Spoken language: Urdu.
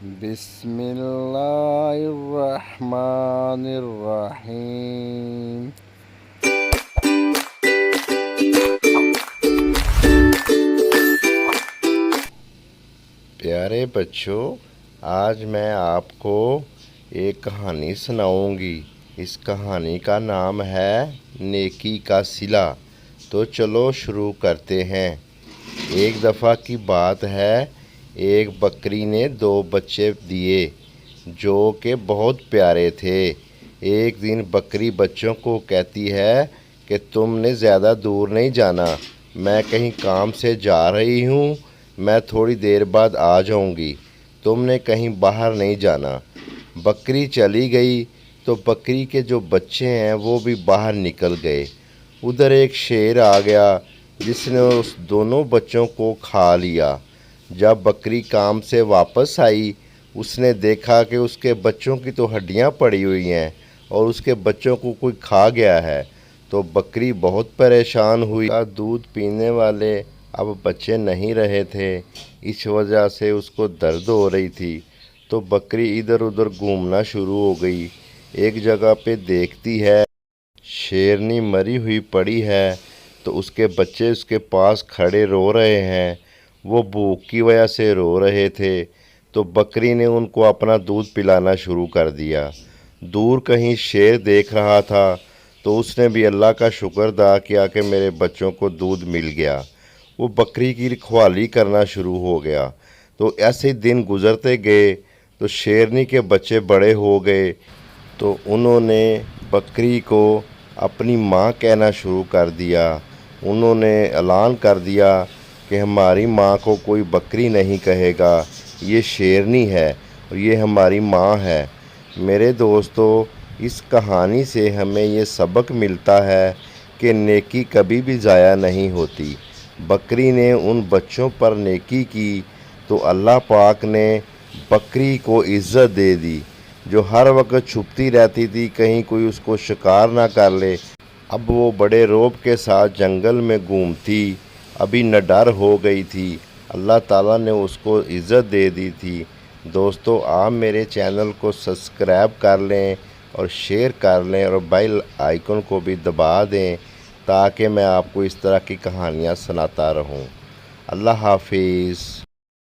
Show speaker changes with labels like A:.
A: بسم اللہ الرحمن الرحیم۔ پیارے بچوں، آج میں آپ کو ایک کہانی سناؤں گی۔ اس کہانی کا نام ہے نیکی کا صلہ۔ تو چلو شروع کرتے ہیں۔ ایک دفعہ کی بات ہے، ایک بکری نے 2 بچے دیے جو کہ بہت پیارے تھے۔ ایک دن بکری بچوں کو کہتی ہے کہ تم نے زیادہ دور نہیں جانا، میں کہیں کام سے جا رہی ہوں، میں تھوڑی دیر بعد آ جاؤں گی، تم نے کہیں باہر نہیں جانا۔ بکری چلی گئی تو بکری کے جو بچے ہیں وہ بھی باہر نکل گئے۔ ادھر ایک شیر آ گیا جس نے اس دونوں بچوں کو کھا لیا۔ جب بکری کام سے واپس آئی، اس نے دیکھا کہ اس کے بچوں کی تو ہڈیاں پڑی ہوئی ہیں اور اس کے بچوں کو کوئی کھا گیا ہے، تو بکری بہت پریشان ہوئی۔ دودھ پینے والے اب بچے نہیں رہے تھے، اس وجہ سے اس کو درد ہو رہی تھی، تو بکری ادھر ادھر گھومنا شروع ہو گئی۔ ایک جگہ پہ دیکھتی ہے شیرنی مری ہوئی پڑی ہے، تو اس کے بچے اس کے پاس کھڑے رو رہے ہیں، وہ بھوک کی وجہ سے رو رہے تھے، تو بکری نے ان کو اپنا دودھ پلانا شروع کر دیا۔ دور کہیں شیر دیکھ رہا تھا، تو اس نے بھی اللہ کا شکر ادا کیا کہ میرے بچوں کو دودھ مل گیا۔ وہ بکری کی رکھوالی کرنا شروع ہو گیا۔ تو ایسے دن گزرتے گئے تو شیرنی کے بچے بڑے ہو گئے، تو انہوں نے بکری کو اپنی ماں کہنا شروع کر دیا۔ انہوں نے اعلان کر دیا کہ ہماری ماں کو کوئی بکری نہیں کہے گا، یہ شیرنی ہے اور یہ ہماری ماں ہے۔ میرے دوستو، اس کہانی سے ہمیں یہ سبق ملتا ہے کہ نیکی کبھی بھی ضائع نہیں ہوتی۔ بکری نے ان بچوں پر نیکی کی تو اللہ پاک نے بکری کو عزت دے دی، جو ہر وقت چھپتی رہتی تھی کہیں کوئی اس کو شکار نہ کر لے۔ اب وہ بڑے رعب کے ساتھ جنگل میں گھومتی، ابھی نڈر ہو گئی تھی، اللہ تعالیٰ نے اس کو عزت دے دی تھی۔ دوستو، آپ میرے چینل کو سبسکرائب کر لیں اور شیئر کر لیں اور بیل آئیکن کو بھی دبا دیں تاکہ میں آپ کو اس طرح کی کہانیاں سناتا رہوں۔ اللہ حافظ۔